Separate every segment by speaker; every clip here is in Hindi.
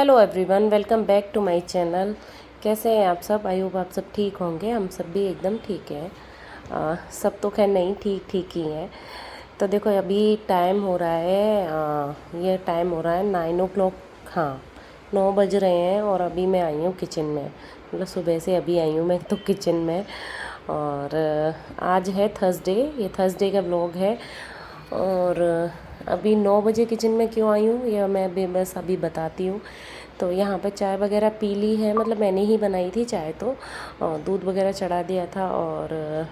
Speaker 1: Hello everyone, welcome back to my channel. कैसे हैं आप सब? आई होप आप सब ठीक होंगे। हम सब भी एकदम ठीक हैं। सब तो खैर नहीं, ठीक ठीक ही हैं। तो देखो अभी टाइम हो रहा है, ये टाइम हो रहा है 9 o'clock। हाँ, 9 बज रहे हैं और अभी मैं आई हूँ किचन में। मतलब सुबह से अभी आई हूँ मैं तो किचन में। और आज है थर्सडे, ये थर्सडे का व्लॉग है। और अभी 9 बजे किचन में क्यों आई हूँ यह मैं भी बस अभी बताती हूँ। तो यहाँ पे चाय वगैरह पी ली है, मतलब मैंने ही बनाई थी चाय तो, और दूध वगैरह चढ़ा दिया था। और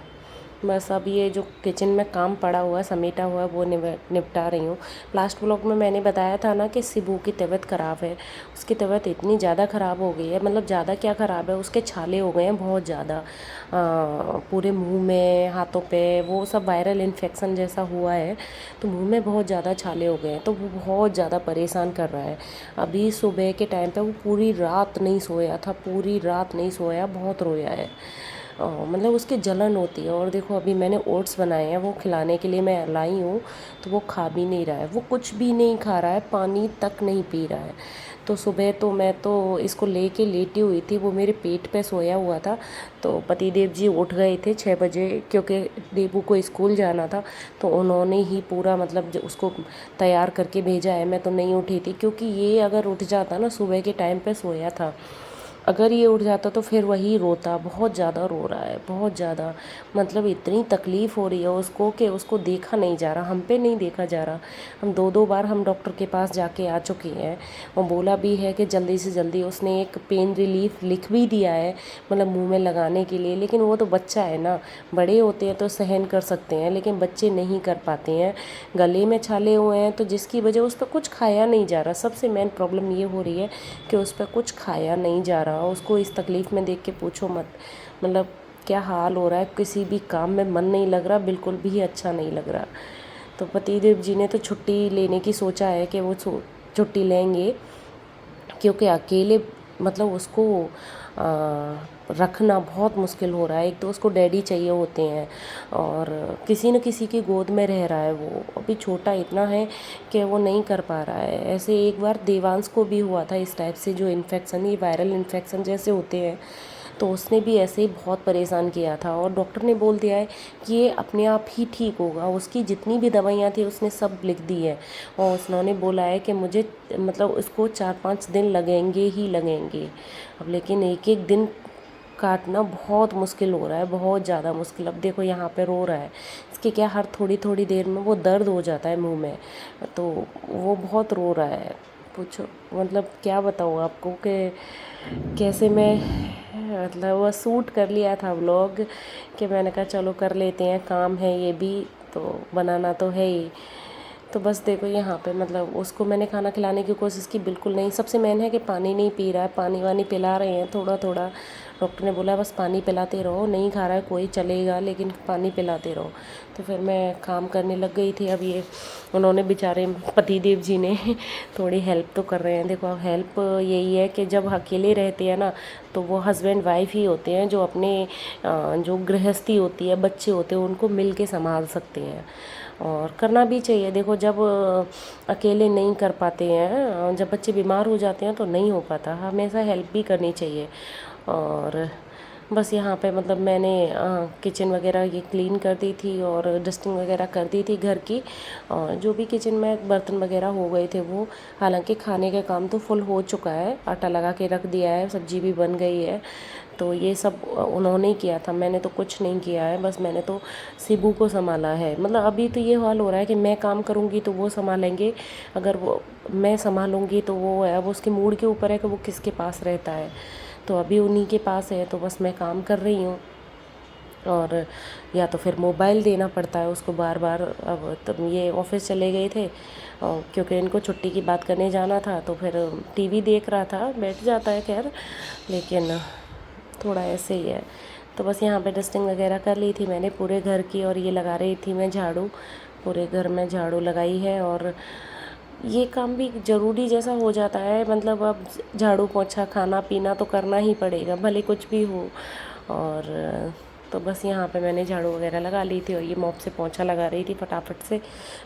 Speaker 1: बस अब ये जो किचन में काम पड़ा हुआ है, समेटा हुआ है, वो निपटा रही हूँ। लास्ट व्लॉग में मैंने बताया था ना कि सिबू की तबीयत ख़राब है। उसकी तबीयत इतनी ज़्यादा ख़राब हो गई है, मतलब ज़्यादा क्या ख़राब है, उसके छाले हो गए हैं बहुत ज़्यादा। पूरे मुंह में, हाथों पे, वो सब वायरल इन्फेक्शन जैसा हुआ है। तो मुंह में बहुत ज़्यादा छाले हो गए हैं, तो वो बहुत ज़्यादा परेशान कर रहा है। अभी सुबह के टाइम पे वो पूरी रात नहीं सोया था, पूरी रात नहीं सोया, बहुत रोया है। मतलब उसकी जलन होती है। और देखो अभी मैंने ओट्स बनाए हैं, वो खिलाने के लिए मैं लाई हूँ, तो वो खा भी नहीं रहा है, वो कुछ भी नहीं खा रहा है, पानी तक नहीं पी रहा है। तो सुबह तो मैं तो इसको लेके लेटी हुई थी, वो मेरे पेट पे सोया हुआ था। तो पतिदेव जी उठ गए थे 6 बजे, क्योंकि देबू को स्कूल जाना था। तो उन्होंने ही पूरा मतलब उसको तैयार करके भेजा है। मैं तो नहीं उठी थी, क्योंकि ये अगर उठ जाता ना, सुबह के टाइम पे सोया था, अगर ये उठ जाता तो फिर वही रोता। बहुत ज़्यादा रो रहा है, बहुत ज़्यादा। मतलब इतनी तकलीफ़ हो रही है उसको कि उसको देखा नहीं जा रहा, हम पे नहीं देखा जा रहा। हम दो दो बार हम डॉक्टर के पास जाके आ चुके हैं। वो बोला भी है कि जल्दी से जल्दी, उसने एक पेन रिलीफ लिख भी दिया है, मतलब मुंह में लगाने के लिए। लेकिन वो तो बच्चा है ना, बड़े होते हैं तो सहन कर सकते हैं, लेकिन बच्चे नहीं कर पाते हैं। गले में छाले हुए हैं, तो जिसकी वजह उस पर कुछ खाया नहीं जा रहा। सबसे मेन प्रॉब्लम ये हो रही है कि उस पर कुछ खाया नहीं जा रहा। उसको इस तकलीफ़ में देख के पूछो मत, मतलब क्या हाल हो रहा है। किसी भी काम में मन नहीं लग रहा, बिल्कुल भी अच्छा नहीं लग रहा। तो पतिदेव जी ने तो छुट्टी लेने की सोचा है कि वो छुट्टी लेंगे, क्योंकि अकेले मतलब उसको रखना बहुत मुश्किल हो रहा है। एक तो उसको डैडी चाहिए होते हैं, और किसी न किसी की गोद में रह रहा है। वो अभी छोटा इतना है कि वो नहीं कर पा रहा है। ऐसे एक बार देवांश को भी हुआ था इस टाइप से, जो इन्फेक्शन, ये वायरल इन्फेक्शन जैसे होते हैं, तो उसने भी ऐसे ही बहुत परेशान किया था। और डॉक्टर ने बोल दिया है कि ये अपने आप ही ठीक होगा। उसकी जितनी भी दवाइयाँ थी उसने सब लिख दी है, और उन्होंने बोला है कि मुझे मतलब उसको 4-5 दिन लगेंगे ही लगेंगे। अब लेकिन एक एक दिन काटना बहुत मुश्किल हो रहा है, बहुत ज़्यादा मुश्किल। अब देखो यहाँ पे रो रहा है, इसके क्या हर थोड़ी थोड़ी देर में वो दर्द हो जाता है मुंह में, तो वो बहुत रो रहा है। पूछो मतलब क्या बताऊँ आपको कि कैसे मैं, मतलब वो सूट कर लिया था व्लॉग, कि मैंने कहा चलो कर लेते हैं, काम है ये भी, तो बनाना तो है ही। तो बस देखो यहाँ पे मतलब उसको मैंने खाना खिलाने की कोशिश की, बिल्कुल नहीं। सबसे मेन है कि पानी नहीं पी रहा है, पानी वानी पिला रहे हैं थोड़ा थोड़ा। डॉक्टर ने बोला बस पानी पिलाते रहो, नहीं खा रहा है कोई चलेगा, लेकिन पानी पिलाते रहो। तो फिर मैं काम करने लग गई थी। अब ये उन्होंने बेचारे पतिदेव जी ने थोड़ी हेल्प तो कर रहे हैं। देखो हेल्प यही है कि जब अकेले रहते हैं ना, तो वो हस्बैंड वाइफ ही होते हैं जो अपने जो गृहस्थी होती है, बच्चे होते हैं, उनको मिल के संभाल सकते हैं। और करना भी चाहिए। देखो जब अकेले नहीं कर पाते हैं, जब बच्चे बीमार हो जाते हैं तो नहीं हो पाता, हमेशा हेल्प भी करनी चाहिए। और बस यहाँ पे मतलब मैंने किचन वगैरह ये क्लीन कर दी थी, और डस्टिंग वगैरह कर दी थी घर की। और जो भी किचन में बर्तन वगैरह हो गए थे वो, हालांकि खाने का काम तो फुल हो चुका है, आटा लगा के रख दिया है, सब्जी भी बन गई है। तो ये सब उन्होंने ही किया था, मैंने तो कुछ नहीं किया है। बस मैंने तो शिबू को संभाला है। मतलब अभी तो ये हाल हो रहा है कि मैं काम करूँगी तो वो संभालेंगे, अगर वो मैं संभालूँगी तो वो है, अब उसके मूड के ऊपर है कि वो किसके पास रहता है। तो अभी उन्हीं के पास है, तो बस मैं काम कर रही हूँ। और या तो फिर मोबाइल देना पड़ता है उसको बार बार। अब तब ये ऑफिस चले गए थे, और क्योंकि इनको छुट्टी की बात करने जाना था, तो फिर टीवी देख रहा था, बैठ जाता है खैर, लेकिन थोड़ा ऐसे ही है। तो बस यहाँ पे डस्टिंग वगैरह कर ली थी मैंने पूरे घर की, और ये लगा रही थी मैं झाड़ू, पूरे घर में झाड़ू लगाई है। और ये काम भी ज़रूरी जैसा हो जाता है, मतलब अब झाड़ू पोछा खाना पीना तो करना ही पड़ेगा, भले कुछ भी हो। और तो बस यहाँ पे मैंने झाड़ू वगैरह लगा ली थी और ये मॉप से पोंछा लगा रही थी फटाफट से।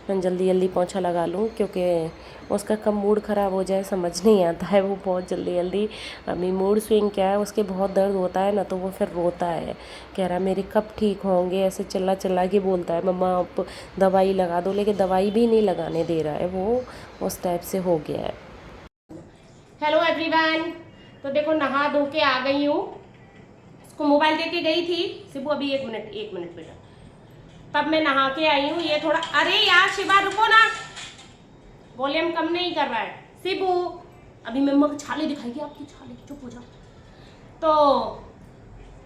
Speaker 1: मैं जल्दी जल्दी पोंछा लगा लूँ क्योंकि उसका कब मूड ख़राब हो जाए समझ नहीं आता है, वो बहुत जल्दी जल्दी अभी मूड स्विंग क्या है उसके बहुत दर्द होता है ना, तो वो फिर रोता है, कह रहा मेरे कब ठीक होंगे, ऐसे चिल्ला चिल्ला के बोलता है मम्मा आप दवाई लगा दो, लेकिन दवाई भी नहीं लगाने दे रहा है वो, उस टाइप से हो गया है।
Speaker 2: हेलो एवरीवन, तो देखो नहा धो के आ गई हूँ। इसको मोबाइल दे के गई थी सिबू, अभी एक मिनट बेटा, तब मैं नहा के आई हूँ। ये थोड़ा, अरे यार शिवा रुको ना, वॉल्यूम कम नहीं कर रहा है सिबू, अभी मम्मा को छाले दिखाएगी आपकी, छाले चुप हो जाओ। तो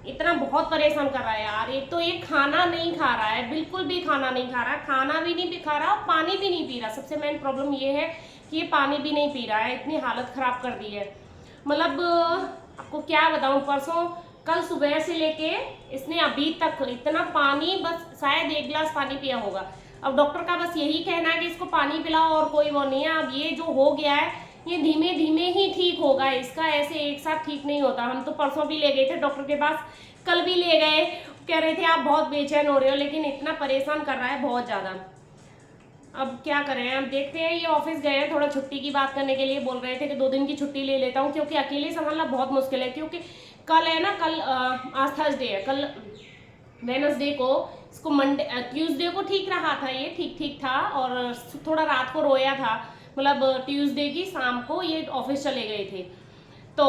Speaker 2: इतना बहुत परेशान कर रहा है यार, एक तो ये खाना नहीं खा रहा है, बिल्कुल भी खाना नहीं खा रहा है, खाना भी नहीं खा रहा और पानी भी नहीं पी रहा। सबसे मेन प्रॉब्लम ये है कि ये पानी भी नहीं पी रहा है, इतनी हालत ख़राब कर दी है। मतलब आपको क्या बताऊं, परसों कल सुबह से लेके इसने अभी तक इतना पानी, बस शायद 1 गिलास पानी पिया होगा। अब डॉक्टर का बस यही कहना है कि इसको पानी पिलाओ और कोई वो नहीं है। अब ये जो हो गया है ये धीमे धीमे ही ठीक होगा, इसका ऐसे एक साथ ठीक नहीं होता। हम तो परसों भी ले गए थे डॉक्टर के पास, कल भी ले गए, कह रहे थे आप बहुत बेचैन हो रहे हो, लेकिन इतना परेशान कर रहा है बहुत ज़्यादा। अब क्या करें, अब देखते हैं। ये ऑफिस गए हैं थोड़ा छुट्टी की बात करने के लिए, बोल रहे थे कि 2 दिन की छुट्टी ले लेता हूँ क्योंकि अकेले संभालना बहुत मुश्किल है। क्योंकि कल है ना, कल आज थर्सडे है, कल वेडनेसडे को इसको ट्यूसडे को ठीक रहा था, ये ठीक था और थोड़ा रात को रोया था। मतलब ट्यूसडे की शाम को ये ऑफिस चले गए थे, तो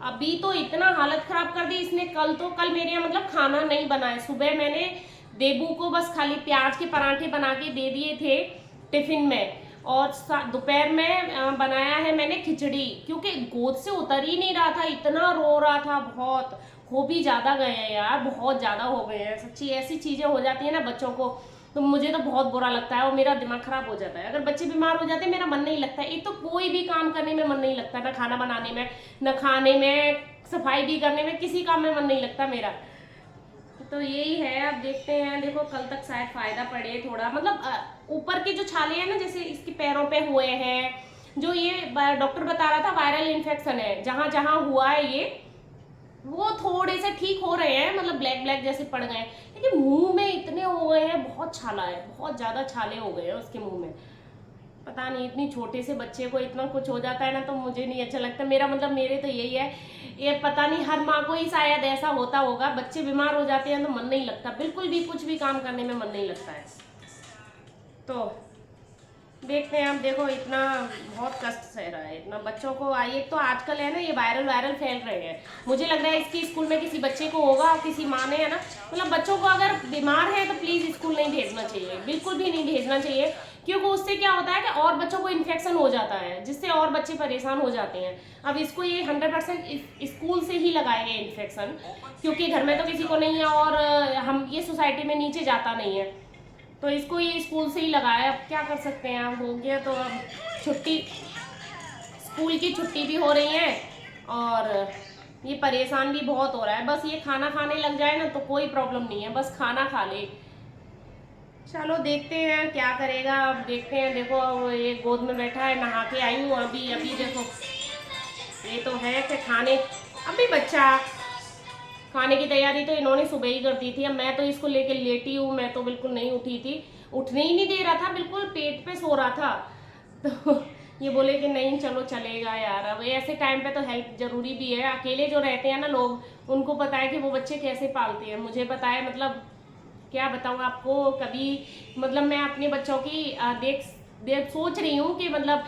Speaker 2: अभी तो इतना हालत खराब कर दी इसने। कल मेरे यहाँ मतलब खाना नहीं बनाया। सुबह मैंने देबू को बस खाली प्याज के पराठे बना के दे दिए थे टिफिन में, और दोपहर में बनाया है मैंने खिचड़ी, क्योंकि गोद से उतर ही नहीं रहा था, इतना रो रहा था। बहुत हो भी ज़्यादा गए हैं यार, बहुत ज़्यादा हो गए हैं सच्ची। ऐसी चीज़ें हो जाती है ना बच्चों को, तो मुझे तो बहुत बुरा लगता है और मेरा दिमाग खराब हो जाता है। अगर बच्चे बीमार हो जाते हैं मेरा मन नहीं लगता है, एक तो कोई भी काम करने में मन नहीं लगता, ना खाना बनाने में, ना खाने में, सफाई भी करने में, किसी काम में मन नहीं लगता मेरा। तो यही है, अब देखते हैं। देखो कल तक शायद फायदा पड़े थोड़ा, मतलब ऊपर के जो छाले हैं ना, जैसे इसके पैरों पे हुए हैं, जो ये डॉक्टर बता रहा था वायरल इन्फेक्शन है, जहां जहां हुआ है ये, वो थोड़े से ठीक हो रहे हैं, मतलब ब्लैक ब्लैक जैसे पड़ गए हैं। लेकिन मुंह में इतने हो गए हैं, बहुत छाला है, बहुत ज्यादा छाले हो गए हैं उसके मुंह में। पता नहीं, इतनी छोटे से बच्चे को इतना कुछ हो जाता है ना, तो मुझे नहीं अच्छा लगता। मेरे तो यही है, ये पता नहीं हर माँ को ही शायद ऐसा होता होगा, बच्चे बीमार हो जाते हैं तो मन नहीं लगता, बिल्कुल भी कुछ भी काम करने में मन नहीं लगता है। तो देखते हैं। हम देखो इतना बहुत कष्ट सह रहा है इतना बच्चों को। आइए, तो आजकल है ना ये वायरल फैल रहे हैं, मुझे लग रहा है इसकी स्कूल में किसी बच्चे को होगा, किसी माँ ने, है ना। मतलब बच्चों को अगर बीमार है तो प्लीज़ स्कूल नहीं भेजना चाहिए, बिल्कुल भी नहीं भेजना चाहिए, क्योंकि उससे क्या होता है कि और बच्चों को इन्फेक्शन हो जाता है, जिससे और बच्चे परेशान हो जाते हैं। अब इसको ये 100% स्कूल से ही लगाएंगे इन्फेक्शन, क्योंकि घर में तो किसी को नहीं है और हम ये सोसाइटी में नीचे जाता नहीं है, तो इसको ये स्कूल से ही लगाया। अब क्या कर सकते हैं, अब हो गया तो अब छुट्टी, स्कूल की छुट्टी भी हो रही है और ये परेशान भी बहुत हो रहा है। बस ये खाना खाने लग जाए ना तो कोई प्रॉब्लम नहीं है, बस खाना खा ले। चलो देखते हैं क्या करेगा, अब देखते हैं। देखो ये गोद में बैठा है, नहा के आई हूँ अभी देखो, ये तो है कि खाने, अभी बच्चा खाने की तैयारी तो इन्होंने सुबह ही कर दी थी। अब मैं तो इसको लेके लेटी हूँ, मैं तो बिल्कुल नहीं उठी थी, उठने ही नहीं दे रहा था, बिल्कुल पेट पे सो रहा था। तो ये बोले कि नहीं चलो चलेगा यार। अब ऐसे टाइम पे तो हेल्प जरूरी भी है। अकेले जो रहते हैं ना लोग, उनको पता है कि वो बच्चे कैसे पालते हैं। मुझे पता है, मतलब क्या बताऊँ आपको, कभी मतलब मैं अपने बच्चों की देख सोच रही हूँ कि मतलब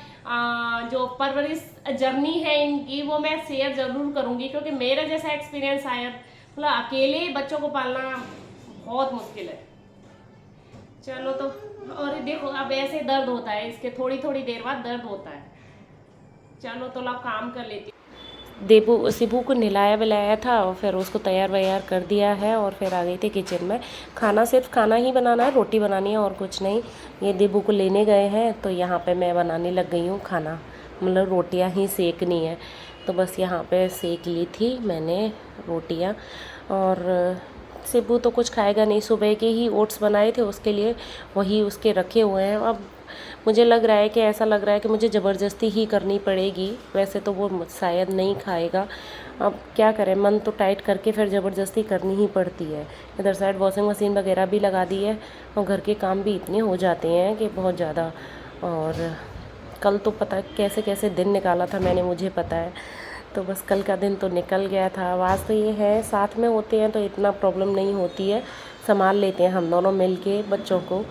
Speaker 2: जो परवरिश जर्नी है इनकी, वो मैं शेयर ज़रूर करूँगी, क्योंकि मेरा जैसा एक्सपीरियंस शायद, मतलब अकेले बच्चों को पालना बहुत मुश्किल है। चलो तो, और देखो अब ऐसे दर्द होता है इसके, थोड़ी थोड़ी देर बाद दर्द होता है। चलो तो लो काम कर लेती।
Speaker 1: देबू सिबू को नहलाया विलाया था और फिर उसको तैयार वैयार कर दिया है और फिर आ गई थी किचन में। खाना सिर्फ खाना ही बनाना है, रोटी बनानी है और कुछ नहीं। ये देबू को लेने गए हैं तो यहाँ पे मैं बनाने लग गई हूँ खाना, मतलब रोटियाँ ही सेकनी है। तो बस यहाँ पे सेक ली थी मैंने रोटियाँ, और सिबू तो कुछ खाएगा नहीं, सुबह के ही ओट्स बनाए थे उसके लिए, वही उसके रखे हुए हैं। अब मुझे लग रहा है कि ऐसा लग रहा है कि मुझे ज़बरदस्ती ही करनी पड़ेगी। वैसे तो वो शायद नहीं खाएगा, अब क्या करें, मन तो टाइट करके फिर ज़बरदस्ती करनी ही पड़ती है। इधर साइड वॉशिंग मशीन वगैरह भी लगा दी है और घर के काम भी इतने हो जाते हैं कि बहुत ज़्यादा। और कल तो पता कैसे कैसे दिन निकाला था मैंने, मुझे पता है। तो बस कल का दिन तो निकल गया था। आवाज़ तो ये है साथ में होते हैं तो इतना प्रॉब्लम नहीं होती है, संभाल लेते हैं हम दोनों मिल के बच्चों को।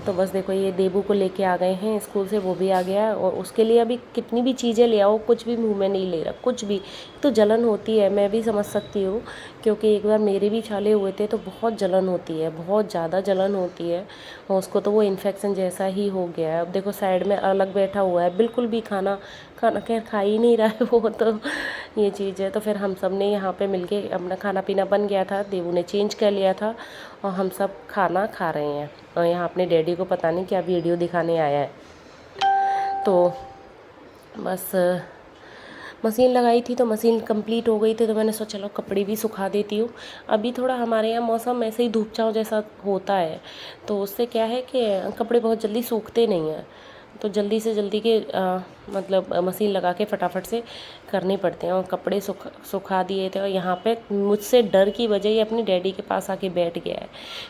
Speaker 1: तो बस देखो ये देबू को लेके आ गए हैं स्कूल से, वो भी आ गया है और उसके लिए अभी कितनी भी चीज़ें ले आओ कुछ भी मुंह में नहीं ले रहा, कुछ भी। तो जलन होती है, मैं भी समझ सकती हूँ, क्योंकि एक बार मेरे भी छाले हुए थे तो बहुत जलन होती है, बहुत ज़्यादा जलन होती है। और उसको तो वो इन्फेक्शन जैसा ही हो गया है। अब देखो साइड में अलग बैठा हुआ है, बिल्कुल भी खाना खाना खैर खा ही नहीं रहा है वो तो ये चीज़ है। तो फिर हम सब ने यहाँ पे मिलके अपना खाना पीना बन गया था, देवू ने चेंज कर लिया था और हम सब खाना खा रहे हैं। और यहाँ अपने डैडी को पता नहीं क्या वीडियो दिखाने आया है। तो बस मशीन लगाई थी तो मशीन कंप्लीट हो गई थी, तो मैंने सोचा चलो कपड़े भी सुखा देती हूँ। अभी थोड़ा हमारे यहाँ मौसम ऐसे ही धूप छाँव जैसा होता है, तो उससे क्या है कि कपड़े बहुत जल्दी सूखते नहीं हैं। तो जल्दी से जल्दी के मतलब मशीन लगा के फटाफट से करने पड़ते हैं। और कपड़े सुखा दिए थे और यहाँ पे मुझसे डर की वजह ये अपने डैडी के पास आके बैठ गया है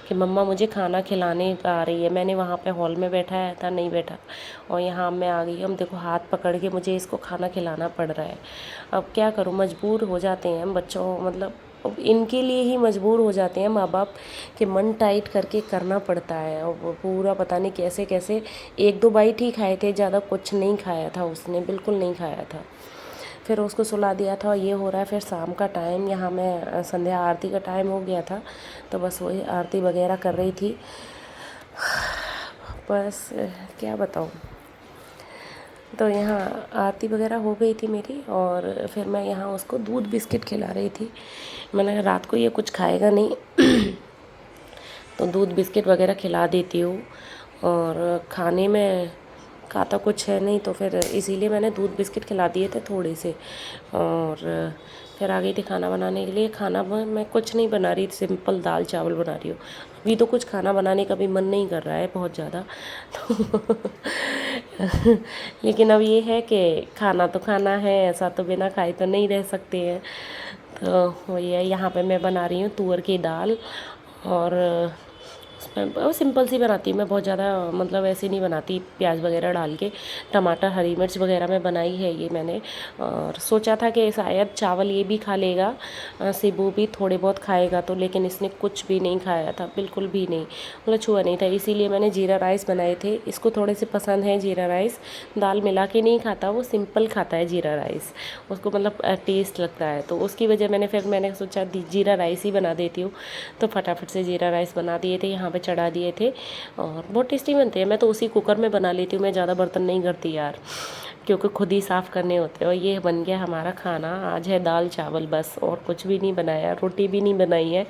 Speaker 1: कि मम्मा मुझे खाना खिलाने आ रही है। मैंने वहाँ पे हॉल में बैठाया था, नहीं बैठा, और यहाँ मैं आ गई। हम देखो हाथ पकड़ के मुझे इसको खाना खिलाना पड़ रहा है। अब क्या करूँ, मजबूर हो जाते हैं हम बच्चों, मतलब अब इनके लिए ही मजबूर हो जाते हैं माँ बाप कि मन टाइट करके करना पड़ता है। और वो पूरा पता नहीं कैसे कैसे 1-2 बाइट ही खाए थे, ज़्यादा कुछ नहीं खाया था उसने, बिल्कुल नहीं खाया था। फिर उसको सुला दिया था और ये हो रहा है। फिर शाम का टाइम, यहाँ मैं संध्या आरती का टाइम हो गया था, तो बस वही आरती वगैरह कर रही थी। बस क्या बताऊँ, तो यहाँ आरती वगैरह हो गई थी मेरी और फिर मैं यहाँ उसको दूध बिस्किट खिला रही थी। मैंने रात को ये कुछ खाएगा नहीं तो दूध बिस्किट वगैरह खिला देती हूँ। और खाने में खाता कुछ है नहीं, तो फिर इसीलिए मैंने दूध बिस्किट खिला दिए थे थोड़े से। और फिर आ गई थी खाना बनाने के लिए। खाना मैं कुछ नहीं बना रही, सिंपल दाल चावल बना रही हूँ। अभी तो कुछ खाना बनाने का भी मन नहीं कर रहा है बहुत ज़्यादा तो लेकिन अब ये है कि खाना तो खाना है, ऐसा तो बिना खाए तो नहीं रह सकते हैं। तो वही है, यहाँ पे मैं बना रही हूँ तुअर की दाल। और उसमें बहुत सिंपल सी बनाती हूँ मैं, बहुत ज़्यादा मतलब ऐसे नहीं बनाती, प्याज वगैरह डाल के। टमाटर हरी मिर्च वगैरह में बनाई है ये मैंने। और सोचा था कि शायद चावल ये भी खा लेगा, सिबू भी थोड़े बहुत खाएगा तो, लेकिन इसने कुछ भी नहीं खाया था, बिल्कुल भी नहीं, मतलब छुआ नहीं था। इसीलिए मैंने जीरा राइस बनाए थे। इसको थोड़े से पसंद है जीरा राइस, दाल मिला के नहीं खाता, वो सिंपल खाता है जीरा राइस, उसको मतलब टेस्ट लगता है। तो उसकी वजह मैंने सोचा जीरा राइस ही बना देती हूँ। तो फटाफट से जीरा राइस बना दिए थे, यहाँ पे चढ़ा दिए थे और बहुत टेस्टी बनते हैं। मैं तो उसी कुकर में बना लेती हूँ, मैं ज़्यादा बर्तन नहीं करती यार, क्योंकि खुद ही साफ़ करने होते हैं। और ये बन गया हमारा खाना। आज है दाल चावल बस, और कुछ भी नहीं बनाया, रोटी भी नहीं बनाई है।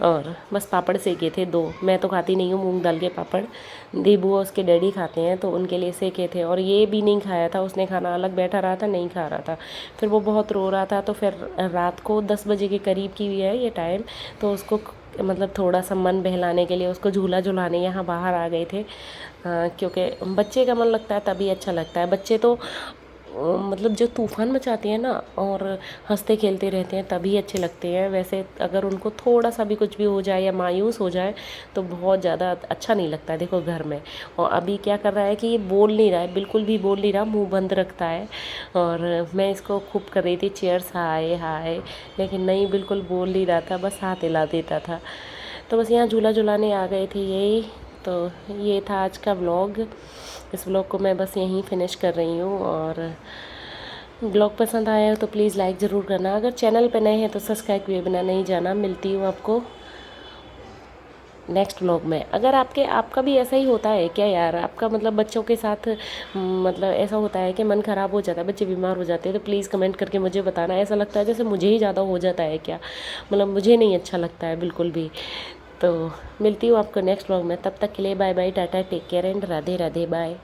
Speaker 1: और बस पापड़ सेके थे 2, मैं तो खाती नहीं हूँ मूंग दाल के पापड़, दीबू और उसके डैडी खाते हैं तो उनके लिए सेके थे। और ये भी नहीं खाया था उसने, खाना अलग बैठा रहा था, नहीं खा रहा था। फिर वो बहुत रो रहा था, तो फिर रात को 10 बजे के करीब की भी है ये टाइम, तो उसको मतलब थोड़ा सा मन बहलाने के लिए उसको झूला झुलाने यहाँ बाहर आ गए थे। क्योंकि बच्चे का मन लगता है तभी अच्छा लगता है। बच्चे तो मतलब जो तूफ़ान मचाते हैं ना और हंसते खेलते रहते हैं तभी अच्छे लगते हैं। वैसे अगर उनको थोड़ा सा भी कुछ भी हो जाए या मायूस हो जाए तो बहुत ज़्यादा अच्छा नहीं लगता है। देखो घर में, और अभी क्या कर रहा है कि ये बोल नहीं रहा है, बिल्कुल भी बोल नहीं रहा, मुंह बंद रखता है। और मैं इसको खूब कर रही थी चेयर्स हाय हाय, लेकिन नहीं, बिल्कुल बोल नहीं रहा था, बस हाथ हिला देता था। तो बस यहाँ झूला झुलाने आ गए थे यही। तो ये था आज का व्लॉग। इस व्लॉग को मैं बस यहीं फिनिश कर रही हूँ। और व्लॉग पसंद आया हो तो प्लीज़ लाइक ज़रूर करना। अगर चैनल पे नए हैं तो सब्सक्राइब किए बिना नहीं जाना। मिलती हूँ आपको नेक्स्ट व्लॉग में। अगर आपका भी ऐसा ही होता है क्या यार, आपका मतलब बच्चों के साथ मतलब ऐसा होता है कि मन ख़राब हो जाता है, बच्चे बीमार हो जाते हैं, तो प्लीज़ कमेंट करके मुझे बताना। ऐसा लगता है जैसे मुझे ही ज़्यादा हो जाता है क्या, मतलब मुझे नहीं अच्छा लगता है बिल्कुल भी। तो मिलती हूँ आपको नेक्स्ट व्लॉग में, तब तक के लिए bye bye, tata, take care and Radhe Radhe, bye.